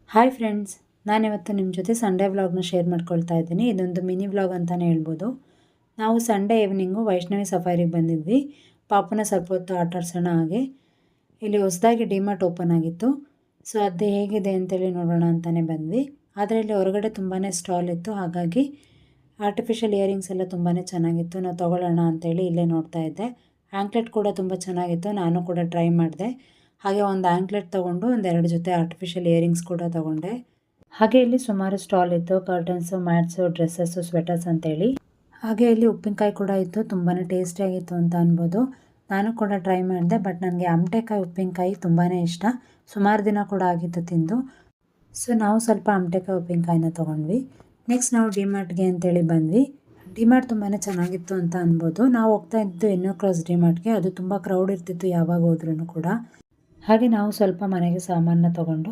Hi friends, ನಾನಿವತ್ತು ನಿಮ್ಮ ಜೊತೆ ಸಂಡೇ ವ್ಲಾಗ್ನ ಶೇರ್ ಮಾಡ್ಕೊಳ್ತಾ ಇದ್ದೀನಿ. ಇದೊಂದು ಮಿನಿ ವ್ಲಾಗ್ ಅಂತಲೇ ಹೇಳ್ಬೋದು. ನಾವು ಸಂಡೇ ಈವ್ನಿಂಗು ವೈಷ್ಣವಿ ಸಫಾರಿಗೆ ಬಂದಿದ್ವಿ. ಪಾಪುನ ಸ್ವಲ್ಪ ಹೊತ್ತು ಆಟಾಡ್ಸೋಣ. ಹಾಗೆ ಇಲ್ಲಿ ಹೊಸದಾಗಿ ಡಿಮಾರ್ಟ್ ಓಪನ್ ಆಗಿತ್ತು. ಸೊ ಅದು ಹೇಗಿದೆ ಅಂತೇಳಿ ನೋಡೋಣ ಅಂತಲೇ ಬಂದ್ವಿ. ಆದರೆ ಇಲ್ಲಿ ಹೊರಗಡೆ ತುಂಬಾ ಸ್ಟಾಲ್ ಇತ್ತು. ಹಾಗಾಗಿ ಆರ್ಟಿಫಿಷಿಯಲ್ ಇಯರಿಂಗ್ಸ್ ಎಲ್ಲ ತುಂಬಾ ಚೆನ್ನಾಗಿತ್ತು. ನಾವು ತೊಗೊಳ್ಳೋಣ ಅಂತೇಳಿ ಇಲ್ಲೇ ನೋಡ್ತಾ ಇದ್ದೆ. ಆ್ಯಂಕ್ಲೆಟ್ ಕೂಡ ತುಂಬ ಚೆನ್ನಾಗಿತ್ತು. ನಾನು ಕೂಡ ಟ್ರೈ ಮಾಡಿದೆ. ಹಾಗೆ ಒಂದು ಆ್ಯಂಕ್ಲೆಟ್ ತೊಗೊಂಡು ಒಂದೆರಡು ಜೊತೆ ಆರ್ಟಿಫಿಷಿಯಲ್ ಇಯರಿಂಗ್ಸ್ ಕೂಡ ತೊಗೊಂಡೆ. ಹಾಗೆ ಇಲ್ಲಿ ಸುಮಾರು ಸ್ಟಾಲ್ ಇತ್ತು. ಕರ್ಟನ್ಸು, ಮ್ಯಾಟ್ಸು, ಡ್ರೆಸ್ಸಸ್ಸು, ಸ್ವೆಟರ್ಸ್ ಅಂತೇಳಿ. ಹಾಗೆ ಇಲ್ಲಿ ಉಪ್ಪಿನಕಾಯಿ ಕೂಡ ಇತ್ತು. ತುಂಬಾ ಟೇಸ್ಟಿಯಾಗಿತ್ತು ಅಂತ ಅನ್ಬೋದು. ನಾನು ಕೂಡ ಟ್ರೈ ಮಾಡಿದೆ. ಬಟ್ ನನಗೆ ಆಮಟೆಕಾಯಿ ಉಪ್ಪಿನಕಾಯಿ ತುಂಬಾ ಇಷ್ಟ. ಸುಮಾರು ದಿನ ಕೂಡ ಆಗಿತ್ತು ತಿಂದು. ಸೊ ನಾವು ಸ್ವಲ್ಪ ಆಮಟೆಕಾಯಿ ಉಪ್ಪಿನಕಾಯಿನ ತೊಗೊಂಡ್ವಿ. ನೆಕ್ಸ್ಟ್ ನಾವು ಡಿಮಾರ್ಟ್ಗೆ ಅಂತೇಳಿ ಬಂದ್ವಿ. ಡಿಮಾರ್ಟ್ ತುಂಬಾ ಚೆನ್ನಾಗಿತ್ತು ಅಂತ ಅನ್ಬೋದು. ನಾವು ಹೋಗ್ತಾ ಇದ್ದು ಎನ್ನೋ ಕ್ರಾಸ್ ಡಿಮಾರ್ಟ್ಗೆ. ಅದು ತುಂಬ ಕ್ರೌಡ್ ಇರ್ತಿತ್ತು ಯಾವಾಗ ಹೋದ್ರೂ ಕೂಡ. ಹಾಗೆ ನಾವು ಸ್ವಲ್ಪ ಮನೆಗೆ ಸಾಮಾನನ್ನ ತೊಗೊಂಡು